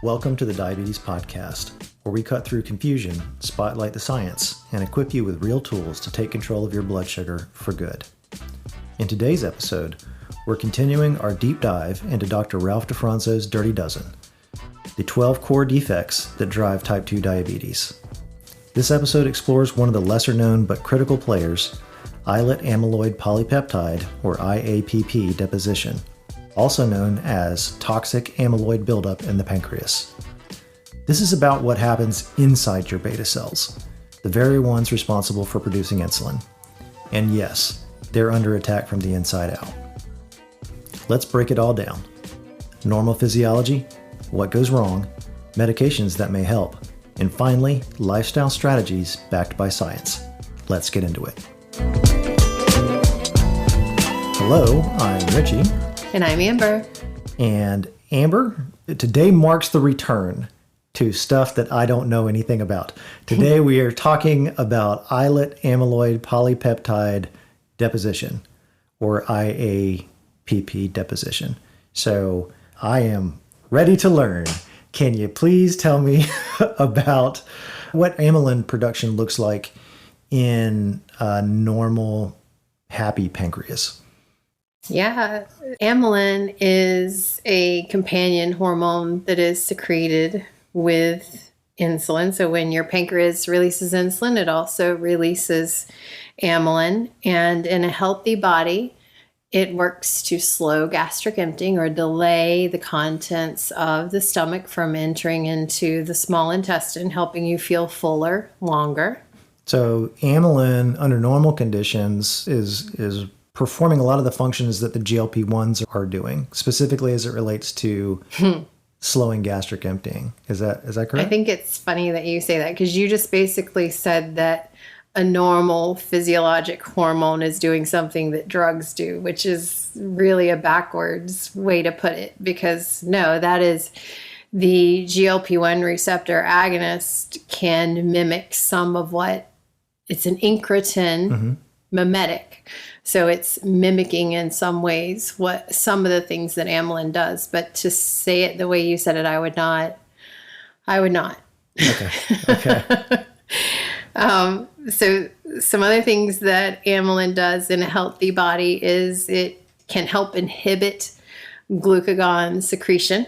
Welcome to the Diabetes Podcast, where we cut through confusion, spotlight the science, and equip you with real tools to take control of your blood sugar for good. In today's episode, we're continuing our deep dive into Dr. Ralph DeFronzo's Dirty Dozen, the 12 core defects that drive type 2 diabetes. This episode explores one of the lesser-known but critical players, Islet Amyloid Polypeptide, or IAPP deposition, also known as toxic amyloid buildup in the pancreas. This is about what happens inside your beta cells, the very ones responsible for producing insulin. And yes, they're under attack from the inside out. Let's break it all down. Normal physiology, what goes wrong, medications that may help, and finally, lifestyle strategies backed by science. Let's get into it. Hello, I'm Richie. And I'm Amber. And Amber, today marks the return to stuff that I don't know anything about. Today we are talking about Islet Amyloid Polypeptide deposition, or IAPP deposition. So I am ready to learn. Can you please tell me about what amylin production looks like in a normal, happy pancreas? Yeah, amylin is a companion hormone that is secreted with insulin. So when your pancreas releases insulin, it also releases amylin. And in a healthy body, it works to slow gastric emptying or delay the contents of the stomach from entering into the small intestine, helping you feel fuller longer. So amylin, under normal conditions, is performing a lot of the functions that the GLP-1s are doing, specifically as it relates to slowing gastric emptying. Is that correct? I think it's funny that you say that because you just basically said that a normal physiologic hormone is doing something that drugs do, which is really a backwards way to put it, because no, that is the GLP-1 receptor agonist can mimic some of what it's an incretin mimetic. So it's mimicking in some ways what some of the things that amylin does. But to say it the way you said it, I would not. Okay. So some other things that amylin does in a healthy body is it can help inhibit glucagon secretion.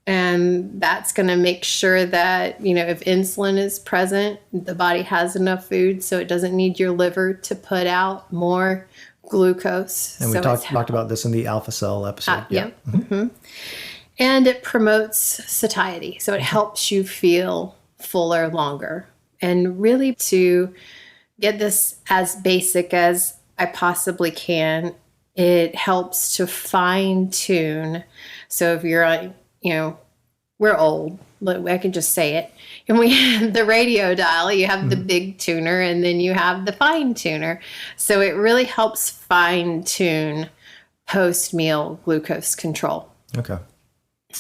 And that's going to make sure that, if insulin is present, the body has enough food so it doesn't need your liver to put out more glucose. And we talked about this in the alpha cell episode. Yep. And it promotes satiety. So it helps you feel fuller longer. And really, to get this as basic as I possibly can, it helps to fine tune. So if you're we're old, I can just say it. And we have the radio dial, you have the big tuner, and then you have the fine tuner. So it really helps fine tune post-meal glucose control. Okay.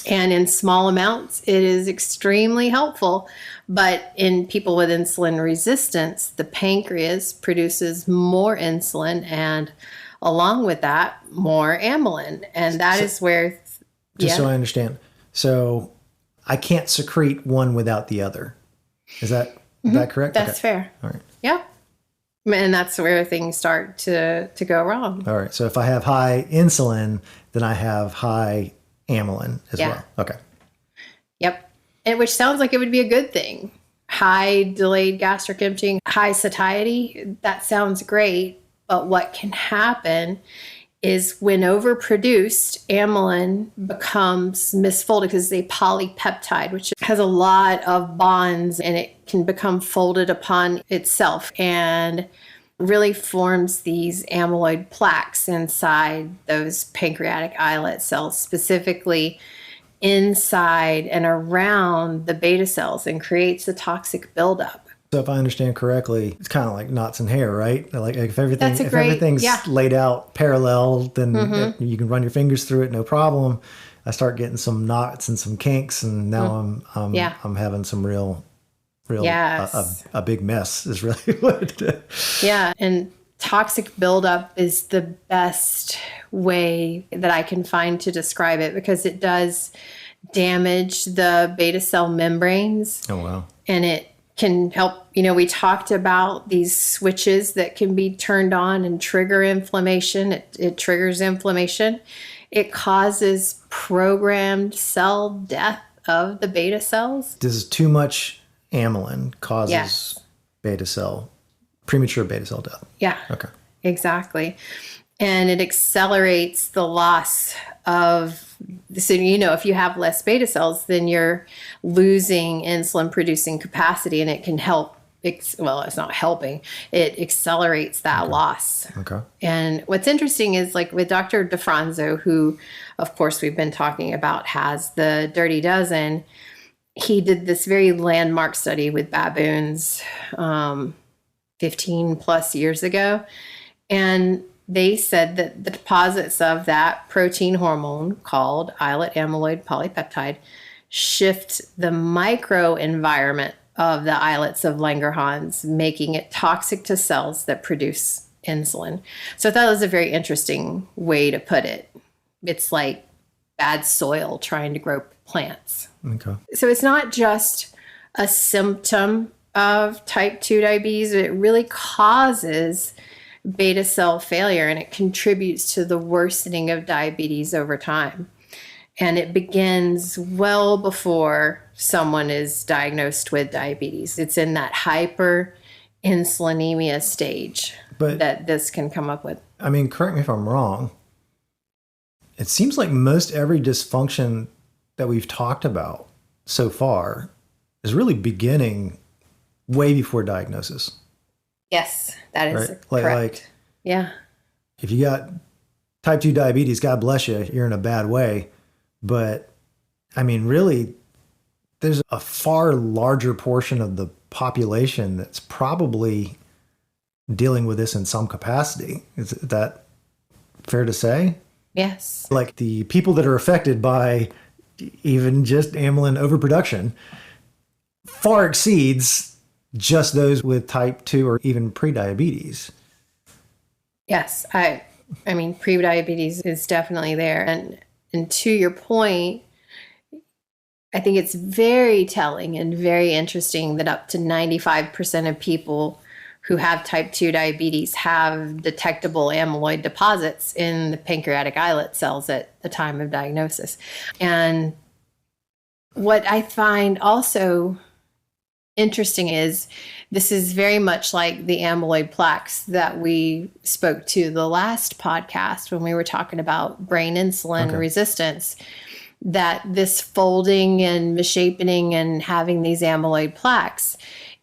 And in small amounts, it is extremely helpful. But in people with insulin resistance, the pancreas produces more insulin and along with that, more amylin. And that is where... So I understand. So I can't secrete one without the other. Is that correct? That's fair. All right. Yeah. And that's where things start to go wrong. All right. So if I have high insulin, then I have high amylin as well. Okay. Yep. And which sounds like it would be a good thing. High delayed gastric emptying, high satiety, that sounds great. But what can happen is when overproduced, amylin becomes misfolded because it's a polypeptide, which has a lot of bonds and it can become folded upon itself and really forms these amyloid plaques inside those pancreatic islet cells, specifically inside and around the beta cells, and creates a toxic buildup. So if I understand correctly, it's kind of like knots in hair, right? Like if everything's yeah. laid out parallel, then you can run your fingers through it, no problem. I start getting some knots and some kinks, and now I'm having some real a big mess is really what. Yeah, and toxic buildup is the best way that I can find to describe it, because it does damage the beta cell membranes. Oh, wow. And it can help, we talked about these switches that can be turned on and trigger inflammation. It triggers inflammation. It causes programmed cell death of the beta cells. This is too much amylin causes premature beta cell death. Yeah. Okay. Exactly. And it accelerates the loss of, so, if you have less beta cells, then you're losing insulin producing capacity, and it can help. It's not helping. It accelerates that loss. Okay. And what's interesting is, like, with Dr. DeFronzo, who, of course, we've been talking about, has the Dirty Dozen. He did this very landmark study with baboons 15 plus years ago. And they said that the deposits of that protein hormone called Islet Amyloid Polypeptide shift the microenvironment of the islets of Langerhans, making it toxic to cells that produce insulin. So I thought it was a very interesting way to put it. It's like bad soil trying to grow plants. Okay. So it's not just a symptom of type 2 diabetes, it really causes beta cell failure, and it contributes to the worsening of diabetes over time. And it begins well before someone is diagnosed with diabetes. It's in that hyperinsulinemia stage that this can come up with. I mean, correct me if I'm wrong. It seems like most every dysfunction that we've talked about so far is really beginning way before diagnosis. Yes, that is right? correct. Yeah. If you got type 2 diabetes, God bless you, you're in a bad way. But I mean, really, there's a far larger portion of the population that's probably dealing with this in some capacity. Is that fair to say? Yes. Like the people that are affected by even just amylin overproduction far exceeds just those with type 2 or even prediabetes. Yes. I mean, prediabetes is definitely there. And to your point, I think it's very telling and very interesting that up to 95% of people who have type 2 diabetes have detectable amyloid deposits in the pancreatic islet cells at the time of diagnosis. And what I find also interesting is this is very much like the amyloid plaques that we spoke to the last podcast when we were talking about brain insulin resistance, that this folding and misshapening and having these amyloid plaques,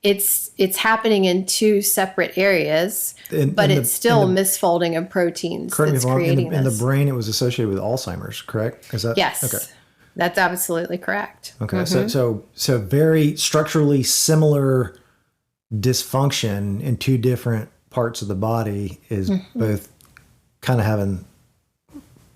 it's happening in two separate areas, but it's still misfolding of proteins that's creating this. In the brain, it was associated with Alzheimer's, correct? Is that yes? Okay. That's absolutely correct. Okay, so very structurally similar dysfunction in two different parts of the body is both kind of having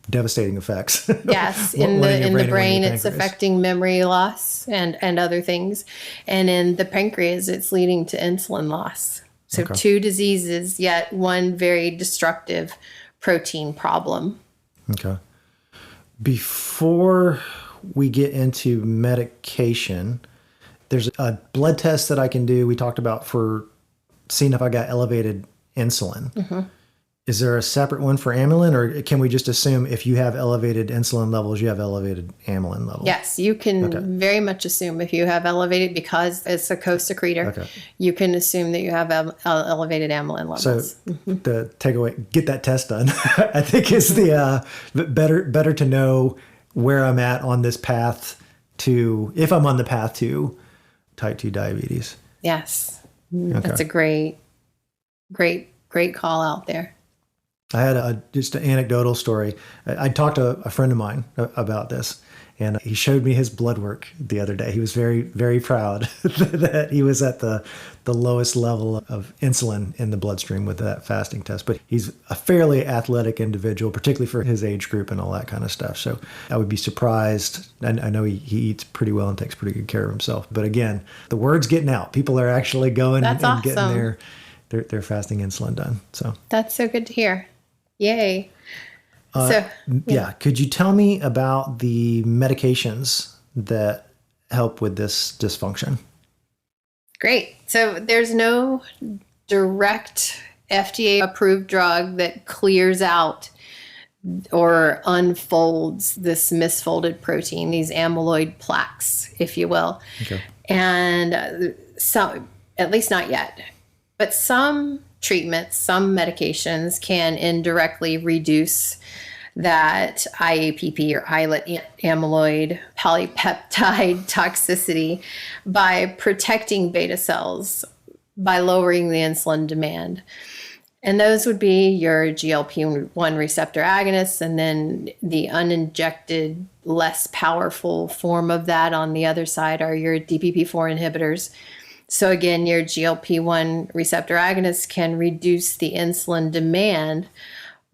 devastating effects. Yes, in the brain, it's affecting memory loss and other things, and in the pancreas, it's leading to insulin loss. So two diseases, yet one very destructive protein problem. Okay. Before we get into medication, there's a blood test that I can do. We talked about for seeing if I got elevated insulin. Is there a separate one for amylin, or can we just assume if you have elevated insulin levels, you have elevated amylin levels? Yes, you can very much assume if you have elevated, because it's a co-secretor, you can assume that you have elevated amylin levels. So the takeaway, get that test done, I think is the better to know where I'm at on this path to, if I'm on the path to type 2 diabetes. Yes, that's a great call out there. I had just an anecdotal story. I talked to a friend of mine about this, and he showed me his blood work the other day. He was very, very proud that he was at the lowest level of insulin in the bloodstream with that fasting test. But he's a fairly athletic individual, particularly for his age group and all that kind of stuff. So I would be surprised. I know he eats pretty well and takes pretty good care of himself. But again, the word's getting out. People are actually going and getting their fasting insulin done. So that's so good to hear. Yay. Could you tell me about the medications that help with this dysfunction? Great. So there's no direct FDA approved drug that clears out or unfolds this misfolded protein, these amyloid plaques, if you will. Okay. And some, at least not yet, but some treatments, some medications can indirectly reduce that IAPP or Islet Amyloid Polypeptide toxicity by protecting beta cells, by lowering the insulin demand. And those would be your GLP-1 receptor agonists, and then the uninjected, less powerful form of that on the other side are your DPP-4 inhibitors. So again, your GLP-1 receptor agonists can reduce the insulin demand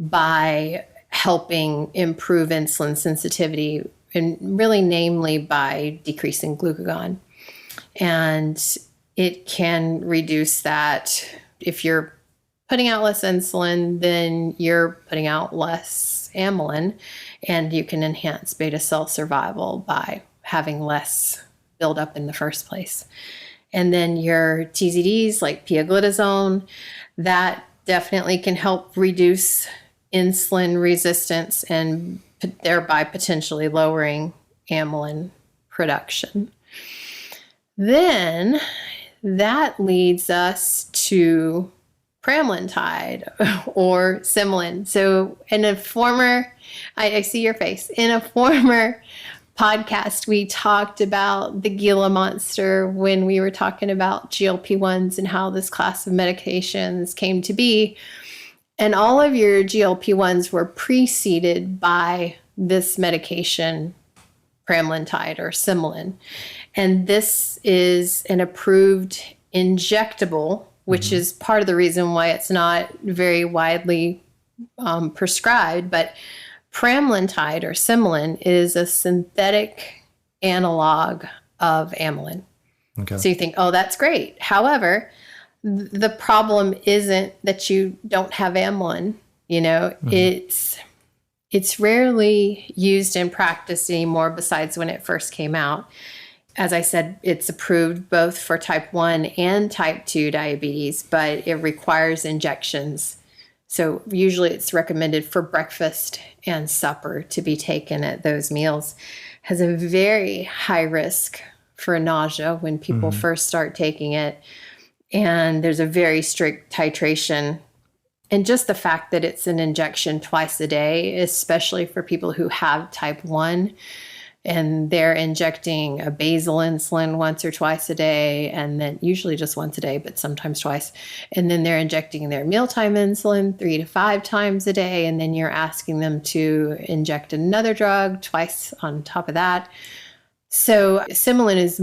by helping improve insulin sensitivity, and really namely by decreasing glucagon. And it can reduce that. If you're putting out less insulin, then you're putting out less amylin, and you can enhance beta cell survival by having less buildup in the first place. And then your TZDs like pioglitazone, that definitely can help reduce insulin resistance and thereby potentially lowering amylin production. Then that leads us to pramlintide or Symlin. So in a former, I see your face, in a former podcast, we talked about the Gila monster when we were talking about GLP-1s and how this class of medications came to be. And all of your GLP-1s were preceded by this medication, pramlintide or Symlin. And this is an approved injectable, which is part of the reason why it's not very widely prescribed. But pramlintide or Symlin is a synthetic analog of amylin. Okay. So you think, oh, that's great. However, the problem isn't that you don't have amylin. You know, it's rarely used in practice anymore, besides when it first came out. As I said, it's approved both for type 1 and type 2 diabetes, but it requires injections. So usually it's recommended for breakfast and supper to be taken at those meals. Has a very high risk for nausea when people first start taking it. And there's a very strict titration. And just the fact that it's an injection twice a day, especially for people who have type 1, and they're injecting a basal insulin once or twice a day, and then usually just once a day, but sometimes twice. And then they're injecting their mealtime insulin 3 to 5 times a day. And then you're asking them to inject another drug twice on top of that. So Symlin is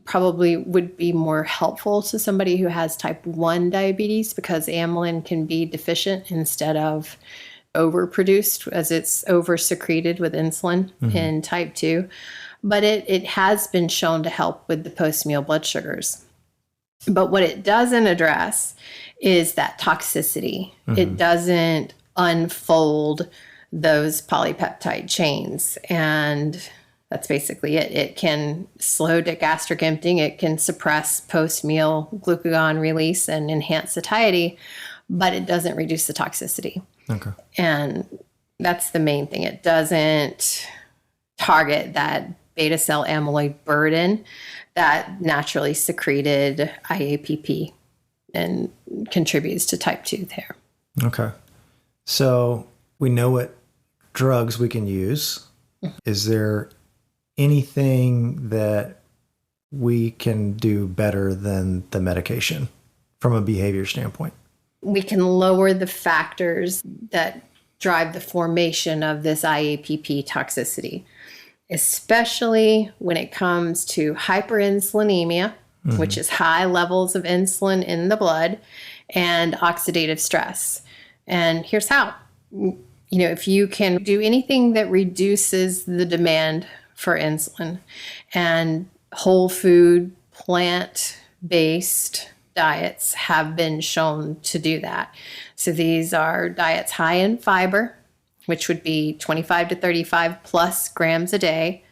probably would be more helpful to somebody who has type 1 diabetes, because amylin can be deficient instead of overproduced, as it's oversecreted with insulin in type 2. But it has been shown to help with the post-meal blood sugars. But what it doesn't address is that toxicity. It doesn't unfold those polypeptide chains. And that's basically it. It can slow gastric emptying. It can suppress post-meal glucagon release and enhance satiety, but it doesn't reduce the toxicity. Okay. And that's the main thing. It doesn't target that beta cell amyloid burden that naturally secreted IAPP and contributes to type 2 there. Okay. So we know what drugs we can use. Is there anything that we can do better than the medication from a behavior standpoint? We can lower the factors that drive the formation of this IAPP toxicity, especially when it comes to hyperinsulinemia, which is high levels of insulin in the blood, and oxidative stress. And here's how. If you can do anything that reduces the demand for insulin, and whole food, plant-based diets have been shown to do that. So these are diets high in fiber, which would be 25 to 35 plus grams a day,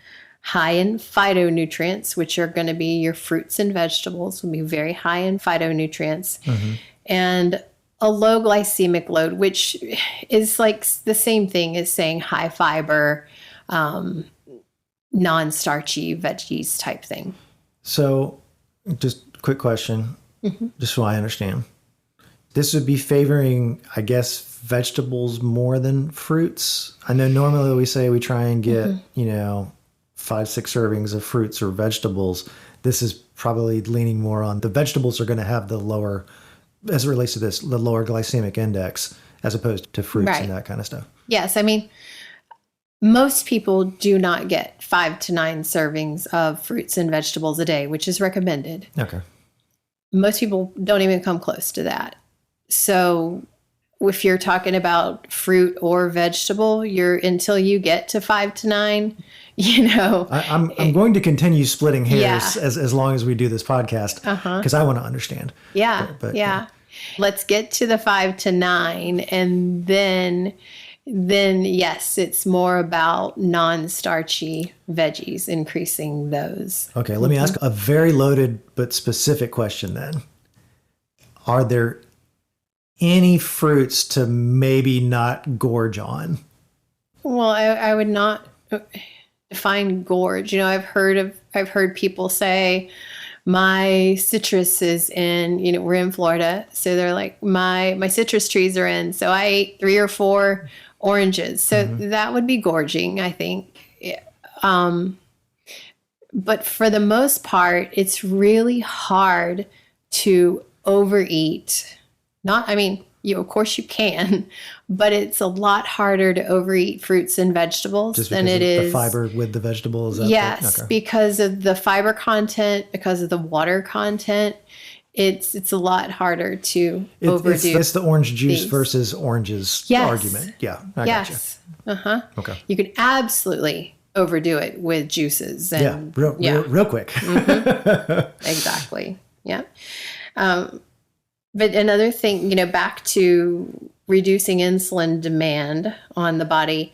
high in phytonutrients, which are going to be your fruits and vegetables, will be very high in phytonutrients, and a low glycemic load, which is like the same thing as saying high fiber, non-starchy veggies type thing. So just quick question, just so I understand. This would be favoring, I guess, vegetables more than fruits. I know normally we say we try and get, 5-6 servings of fruits or vegetables. This is probably leaning more on the vegetables are going to have the lower, as it relates to this, the lower glycemic index as opposed to fruits and that kind of stuff. Yes. I mean, most people do not get 5 to 9 servings of fruits and vegetables a day, which is recommended. Okay. Most people don't even come close to that. So if you're talking about fruit or vegetable, until you get to 5 to 9, I'm going to continue splitting hairs as long as we do this podcast because I want to understand. Yeah. But let's get to the 5 to 9, and then yes, it's more about non-starchy veggies, increasing those. Okay, let me ask a very loaded but specific question then. Are there any fruits to maybe not gorge on? Well, I would not define gorge. I've heard people say my citrus is in, we're in Florida, so they're like my citrus trees are in, so I ate 3 or 4 oranges. So that would be gorging, I think. But for the most part, it's really hard to overeat. Of course you can, but it's a lot harder to overeat fruits and vegetables than it is the fiber with the vegetables. Yes, because of the fiber content, because of the water content. It's a lot harder to overdo. It's the orange juice versus oranges argument. Yeah, I gotcha. Okay. You can absolutely overdo it with juices. And, real quick. Exactly. Yeah. But another thing, back to reducing insulin demand on the body,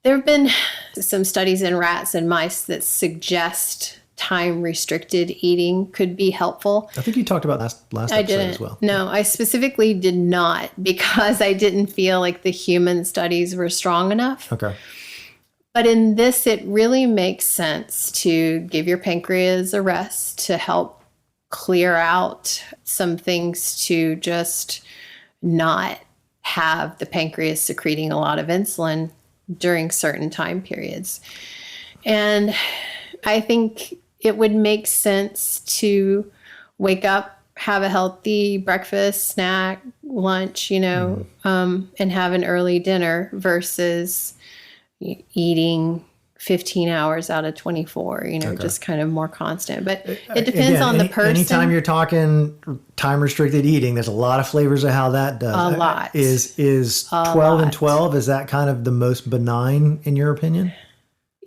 there have been some studies in rats and mice that suggest time-restricted eating could be helpful. I think you talked about last episode as well. No, I specifically did not, because I didn't feel like the human studies were strong enough. Okay. But in this, it really makes sense to give your pancreas a rest to help clear out some things, to just not have the pancreas secreting a lot of insulin during certain time periods. And I think it would make sense to wake up, have a healthy breakfast, snack, lunch, and have an early dinner versus eating 15 hours out of 24, just kind of more constant. But it depends on the person. Anytime you're talking time restricted eating, there's a lot of flavors of how that does. A lot. Is 12 and 12, is that kind of the most benign in your opinion?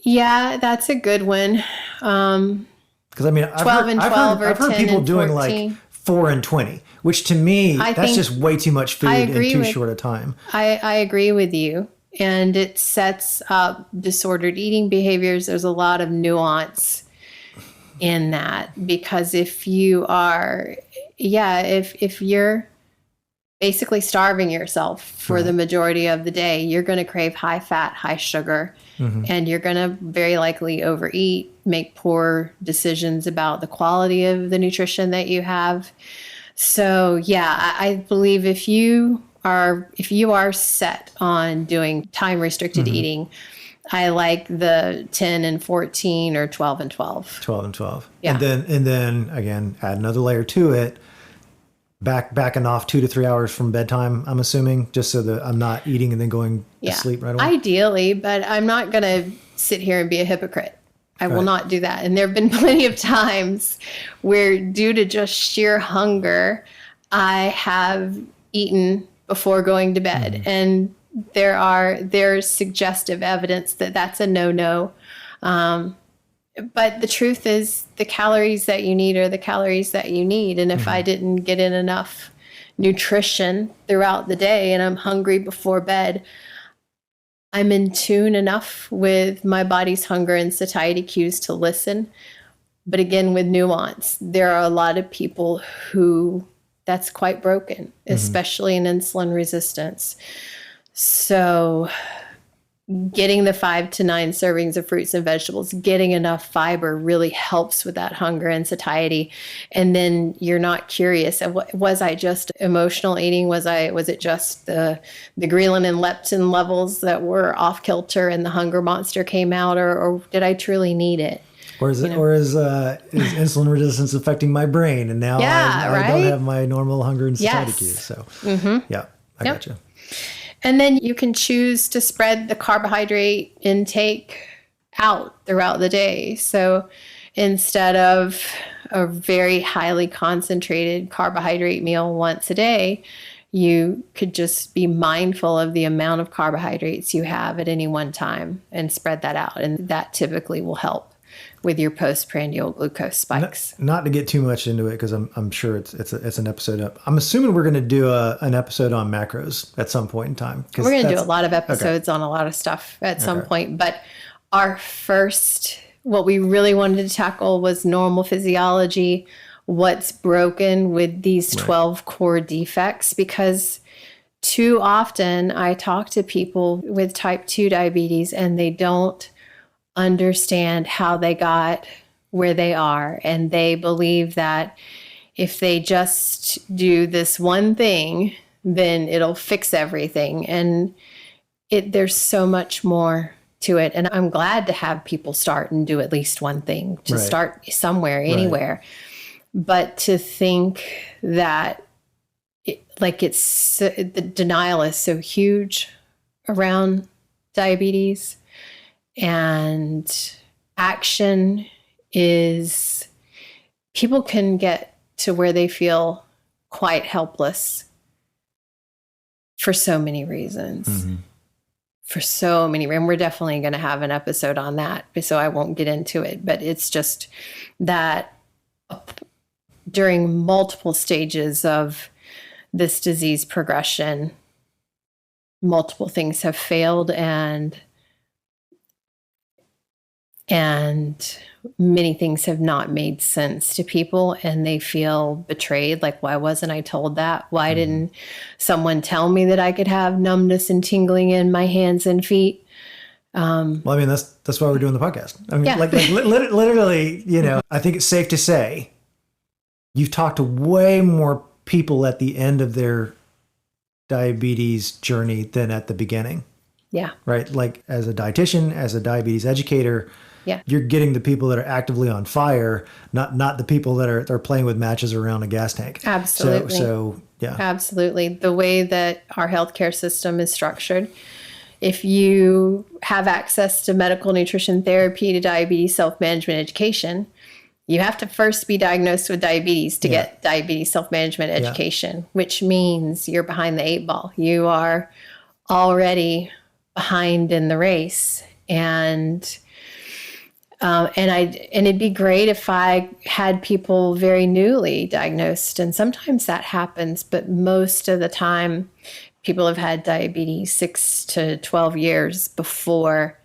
Yeah, that's a good one. Because I've heard people doing 14. Like 4 and 20, which to me, that's just way too much food in too short a time. I agree with you. And it sets up disordered eating behaviors. There's a lot of nuance in that, because if you are, if you're basically starving yourself for the majority of the day, you're going to crave high fat, high sugar, and you're going to very likely overeat, make poor decisions about the quality of the nutrition that you have. So I believe if you are set on doing time restricted eating, I like the 10 and 14 or 12 and 12. 12 and 12. Yeah. And then again, add another layer to it. Backing off 2 to 3 hours from bedtime, I'm assuming, just so that I'm not eating and then going to sleep right away. Ideally, but I'm not going to sit here and be a hypocrite. I will not do that. And there have been plenty of times where, due to just sheer hunger, I have eaten before going to bed. And there's suggestive evidence that that's a no-no. But the truth is, the calories that you need are the calories that you need. And if I didn't get in enough nutrition throughout the day and I'm hungry before bed, I'm in tune enough with my body's hunger and satiety cues to listen. But again, with nuance, there are a lot of people who that's quite broken, especially in insulin resistance. So getting the 5 to 9 servings of fruits and vegetables, getting enough fiber really helps with that hunger and satiety. And then you're not curious, was I just emotional eating? Was it just the ghrelin and leptin levels that were off kilter and the hunger monster came out, or did I truly need it? Or is insulin resistance affecting my brain? And now I don't have my normal hunger and satiety cues. So yeah, I gotcha. And then you can choose to spread the carbohydrate intake out throughout the day. So instead of a very highly concentrated carbohydrate meal once a day, you could just be mindful of the amount of carbohydrates you have at any one time and spread that out. And that typically will help with your postprandial glucose spikes. Not to get too much into it, because I'm sure it's an episode up. I'm assuming we're going to do an episode on macros at some point in time. We're going to do a lot of episodes on a lot of stuff at some point. But our first, what we really wanted to tackle was normal physiology, what's broken with these 12 core defects, because too often I talk to people with type 2 diabetes and they don't understand how they got where they are. And they believe that if they just do this one thing, then it'll fix everything. And there's so much more to it. And I'm glad to have people start and do at least one thing, to start somewhere, anywhere. But to think that the denial is so huge around diabetes. And action is, people can get to where they feel quite helpless for so many reasons. For so many, and we're definitely going to have an episode on that, so I won't get into it. But it's just that during multiple stages of this disease progression, multiple things have failed, and many things have not made sense to people, and they feel betrayed. Like, why wasn't I told that? Why didn't someone tell me that I could have numbness and tingling in my hands and feet? Well, I mean, that's why we're doing the podcast. I mean, literally, I think it's safe to say you've talked to way more people at the end of their diabetes journey than at the beginning. Yeah. Right. Like, as a dietitian, as a diabetes educator, you're getting the people that are actively on fire, not the people that are playing with matches around a gas tank. Absolutely. So yeah. Absolutely. The way that our healthcare system is structured, if you have access to medical nutrition therapy, to diabetes self-management education, you have to first be diagnosed with diabetes to get diabetes self-management education, which means you're behind the 8 ball. You are already behind in the race. And it'd be great if I had people very newly diagnosed, and sometimes that happens, but most of the time people have had diabetes 6 to 12 years before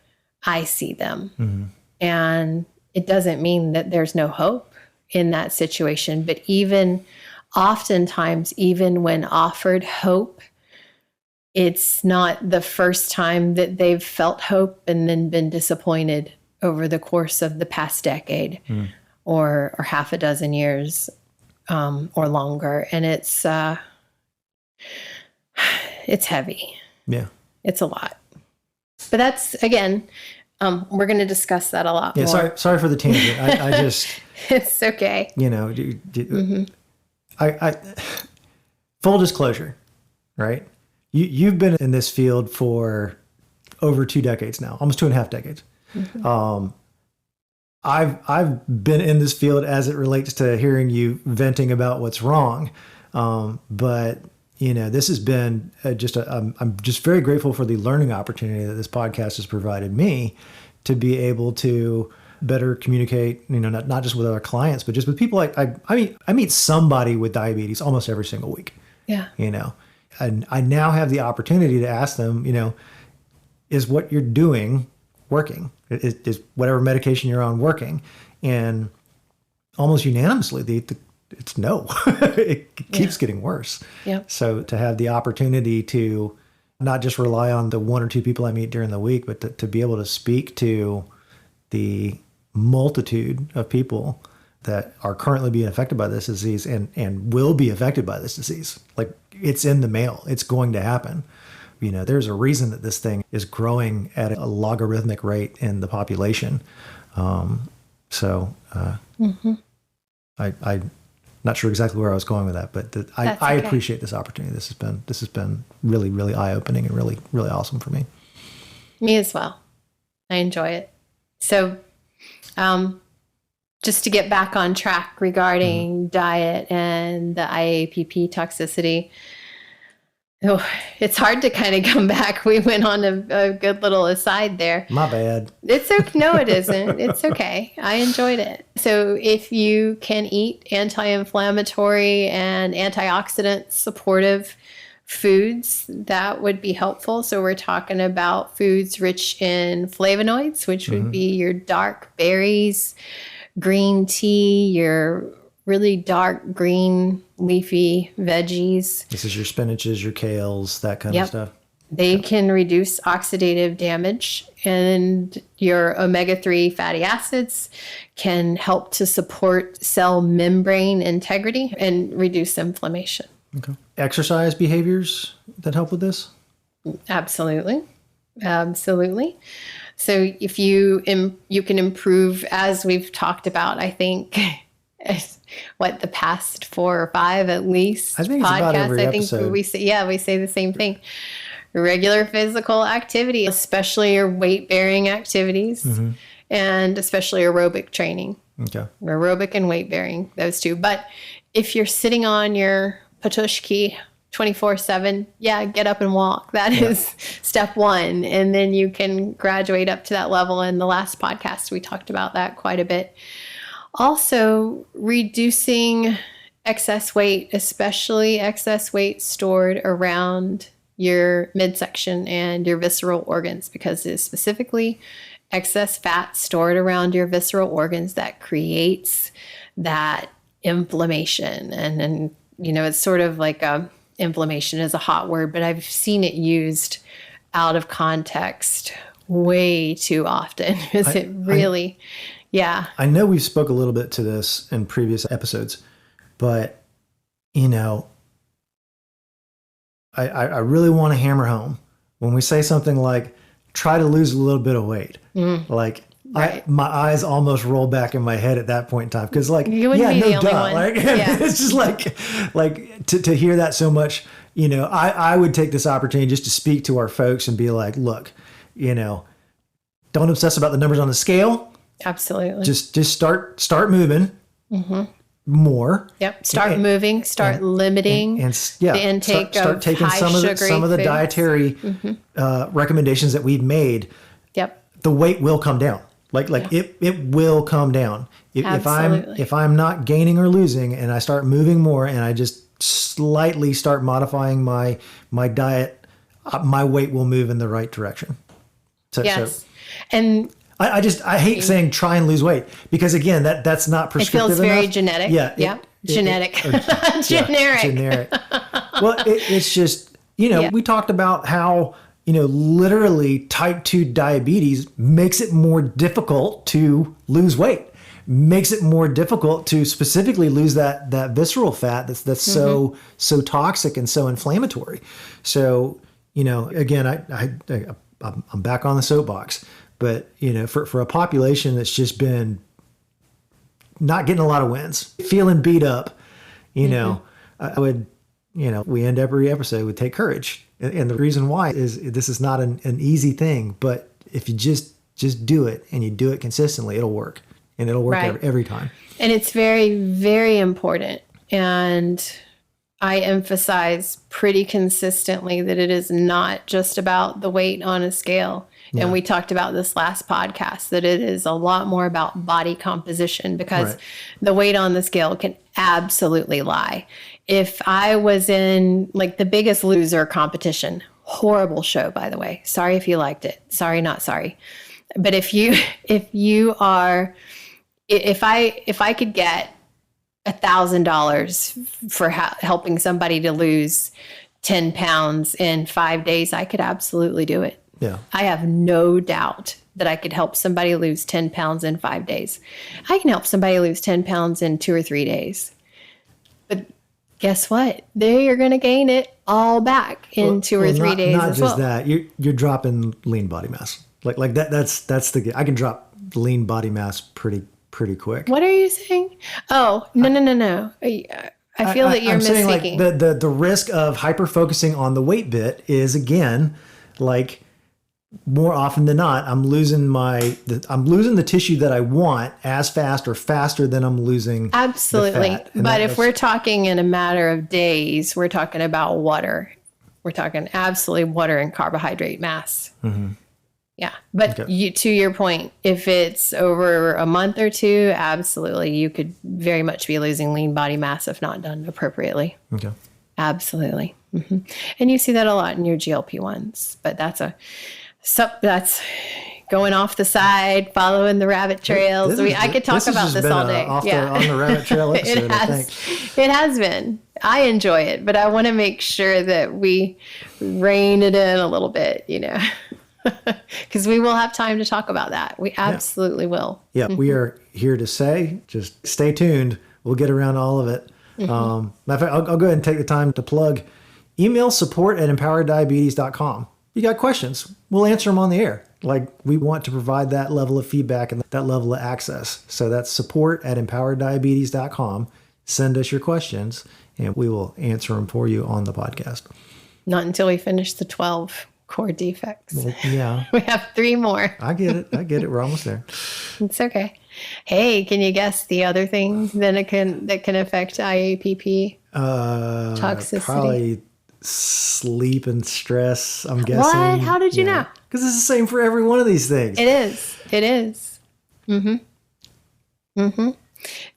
I see them. And it doesn't mean that there's no hope in that situation, but oftentimes, even when offered hope, it's not the first time that they've felt hope and then been disappointed over the course of the past decade or half a dozen years or longer. And it's heavy. Yeah. It's a lot. But that's, again, we're going to discuss that a lot more. Sorry for the tangent. I just... It's okay. I full disclosure, right? You've been in this field for over 2 decades now, almost 2.5 decades. I've been in this field as it relates to hearing you venting about what's wrong. But this has been I'm just very grateful for the learning opportunity that this podcast has provided me to be able to better communicate, not just with our clients, but just with people. I meet somebody with diabetes almost every single week. Yeah. And I now have the opportunity to ask them, is what you're doing working? Is whatever medication you're on working? And almost unanimously, it's no. It keeps getting worse. Yep. So to have the opportunity to not just rely on the one or two people I meet during the week, but to be able to speak to the multitude of people that are currently being affected by this disease and will be affected by this disease. Like, it's in the mail. It's going to happen. There's a reason that this thing is growing at a logarithmic rate in the population. I'm not sure exactly where I was going with that, but I appreciate this opportunity. This has been really, really eye-opening and really, really awesome for me. Me as well. I enjoy it. So, just to get back on track regarding diet and the IAPP toxicity. Oh, it's hard to kind of come back. We went on a good little aside there. My bad. It's okay. No, it isn't. It's okay. I enjoyed it. So if you can eat anti-inflammatory and antioxidant supportive foods, that would be helpful. So we're talking about foods rich in flavonoids, which would be your dark berries, green tea, your really dark green leafy veggies. This is your spinaches, your kales, that kind of stuff. They can reduce oxidative damage, and your omega-3 fatty acids can help to support cell membrane integrity and reduce inflammation. Okay. Exercise behaviors that help with this? Absolutely. Absolutely. So if you can improve, as we've talked about, I think, the past 4 or 5 at least I think it's about every episode. we say the same thing. Regular physical activity, especially your weight-bearing activities, and especially aerobic training. Okay. Aerobic and weight-bearing, those two. But if you're sitting on your patushki 24/7, get up and walk. That is step 1. And then you can graduate up to that level. In the last podcast, we talked about that quite a bit. Also, reducing excess weight, especially excess weight stored around your midsection and your visceral organs, because it's specifically excess fat stored around your visceral organs that creates that inflammation. And it's sort of like inflammation is a hot word, but I've seen it used out of context way too often. Yeah. I know we spoke a little bit to this in previous episodes, but, I really want to hammer home when we say something like, try to lose a little bit of weight. Like, right. My eyes almost roll back in my head at that point in time. Because, you wouldn't be the only one. Like, it's just like to hear that so much, I would take this opportunity just to speak to our folks and be like, look, don't obsess about the numbers on the scale. Absolutely. Just start moving more. Yep. Start moving. Start limiting the intake start of taking high some of the foods. Dietary recommendations that we've made. Yep. The weight will come down. It will come down. If I'm not gaining or losing, and I start moving more, and I just slightly start modifying my diet, my weight will move in the right direction. And I hate saying try and lose weight, because again, that's not prescriptive enough. It feels very genetic. Genetic. Generic. Well, it's just, we talked about how, literally type 2 diabetes makes it more difficult to lose weight, makes it more difficult to specifically lose that visceral fat that's so toxic and so inflammatory. So, again, I'm back on the soapbox. But, for a population that's just been not getting a lot of wins, feeling beat up, I would, we end every episode with take courage. And the reason why is this is not an easy thing. But if you just do it and you do it consistently, it'll work. And it'll work every time. And it's very, very important. And I emphasize pretty consistently that it is not just about the weight on a scale. Yeah. And we talked about this last podcast, that it is a lot more about body composition, because the weight on the scale can absolutely lie. If I was in the Biggest Loser competition, Horrible show, by the way. Sorry if you liked it. Sorry, not sorry. But if I could get $1,000 for helping somebody to lose 10 pounds in 5 days, I could absolutely do it. Yeah. I have no doubt that I could help somebody lose 10 pounds in 5 days. I can help somebody lose 10 pounds in 2 or 3 days. But guess what? They are going to gain it all back in 2 or 3 days not as just well. that. You're dropping lean body mass. Like that. That's the. I can drop lean body mass pretty quick. What are you saying? Oh, no. I feel that you're I'm misspeaking. saying like the risk of hyper focusing on the weight bit is, again, like more often than not, I'm losing the tissue that I want as fast or faster than I'm losing Absolutely. the fat. But if we're talking in a matter of days, we're talking about water. We're talking absolutely water and carbohydrate mass. Mm-hmm. Yeah. But to your point, if it's over a month or two, absolutely, you could very much be losing lean body mass if not done appropriately. Okay. Absolutely. Mm-hmm. And you see that a lot in your GLP-1s, but that's going off the side, following the rabbit trails. I could talk about this all day. On the rabbit trail episode, I think. It has been. I enjoy it, but I want to make sure that we rein it in a little bit, because we will have time to talk about that. We absolutely will. Yeah, we are here to say, just stay tuned. We'll get around all of it. Matter of fact, I'll go ahead and take the time to plug email support@empowereddiabetes.com. You got questions, we'll answer them on the air. Like, we want to provide that level of feedback and that level of access. So that's support@empowereddiabetes.com. Send us your questions and we will answer them for you on the podcast. Not until we finish the 12 core defects. Well, yeah. We have 3 more. I get it. We're almost there. It's okay. Hey, can you guess the other thing that can affect IAPP? Toxicity. Probably sleep and stress, I'm guessing. What? How did you know? Because it's the same for every one of these things. It is.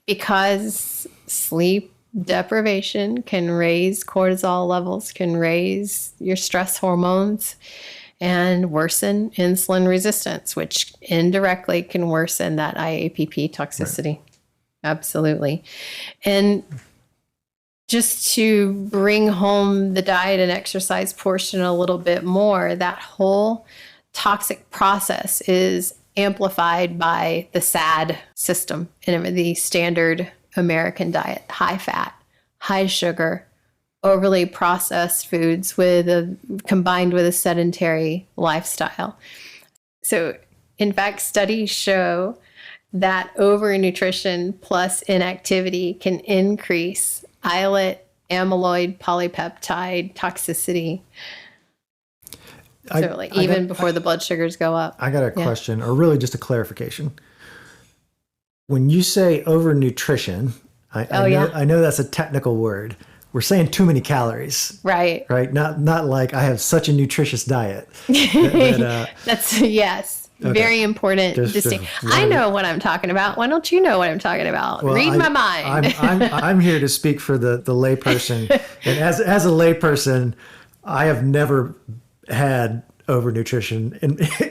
Because sleep deprivation can raise cortisol levels, can raise your stress hormones, and worsen insulin resistance, which indirectly can worsen that IAPP toxicity. Right. Absolutely. And just to bring home the diet and exercise portion a little bit more, that whole toxic process is amplified by the SAD system in the standard American diet: high fat, high sugar, overly processed foods combined with a sedentary lifestyle. So, in fact, studies show that overnutrition plus inactivity can increase islet amyloid polypeptide toxicity. Even before the blood sugars go up. I got a question, or really just a clarification. When you say overnutrition, I know that's a technical word. We're saying too many calories. Right. Right? Not like I have such a nutritious diet. That's, yes. Okay. Very important distinction. I know what I'm talking about. Why don't you know what I'm talking about? Well, Read my mind. I'm here to speak for the layperson. And as a layperson, I have never had overnutrition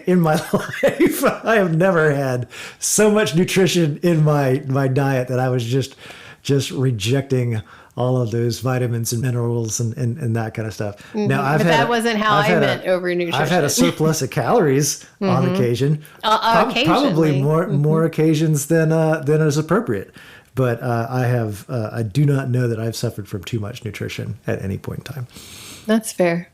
in my life. I have never had so much nutrition in my diet that I was just rejecting all of those vitamins and minerals and that kind of stuff. Mm-hmm. Now, that wasn't how I meant overnutrition. I've had a surplus of calories on occasion. Probably more occasions than is appropriate. But I do not know that I've suffered from too much nutrition at any point in time. That's fair.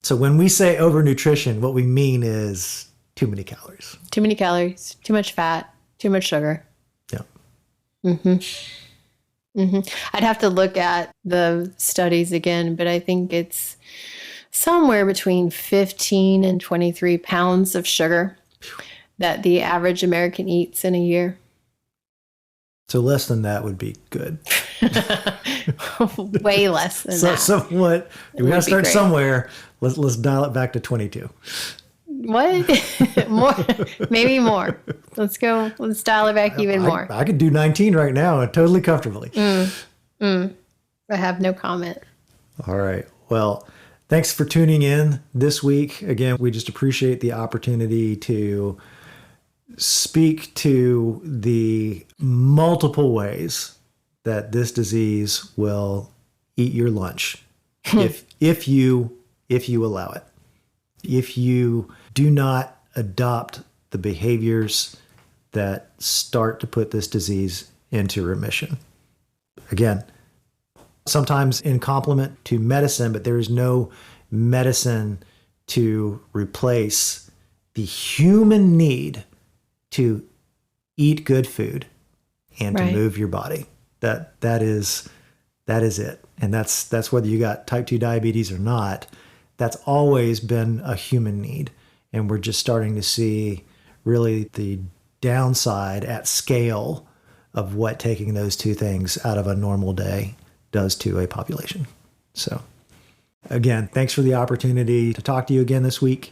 So when we say overnutrition, what we mean is too many calories. Too many calories, too much fat, too much sugar. Yeah. I'd have to look at the studies again, but I think it's somewhere between 15 and 23 pounds of sugar that the average American eats in a year. So less than that would be good. Way less than that. Somewhat. We got to start somewhere. Let's dial it back to 22. What? More? Maybe more. Let's go. Let's dial it back even more. I could do 19 right now, totally comfortably. I have no comment. All right. Well, Thanks for tuning in this week. Again, we just appreciate the opportunity to speak to the multiple ways that this disease will eat your lunch if you allow it. If you do not adopt the behaviors that start to put this disease into remission. Again, sometimes in complement to medicine, but there is no medicine to replace the human need to eat good food and to move your body. That is it. And that's whether you got type 2 diabetes or not. That's always been a human need. And we're just starting to see really the downside at scale of what taking those two things out of a normal day does to a population. So again, thanks for the opportunity to talk to you again this week,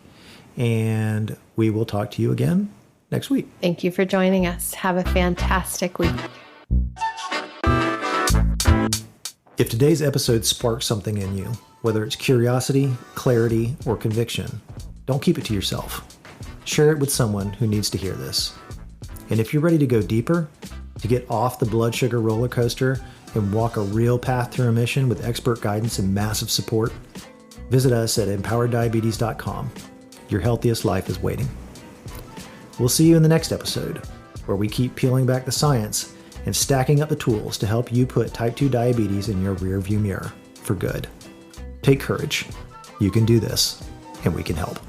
and we will talk to you again next week. Thank you for joining us. Have a fantastic week. If today's episode sparked something in you, whether it's curiosity, clarity, or conviction, don't keep it to yourself. Share it with someone who needs to hear this. And if you're ready to go deeper, to get off the blood sugar roller coaster and walk a real path to remission with expert guidance and massive support, visit us at empowereddiabetes.com. Your healthiest life is waiting. We'll see you in the next episode, where we keep peeling back the science and stacking up the tools to help you put type 2 diabetes in your rearview mirror for good. Take courage. You can do this, and we can help.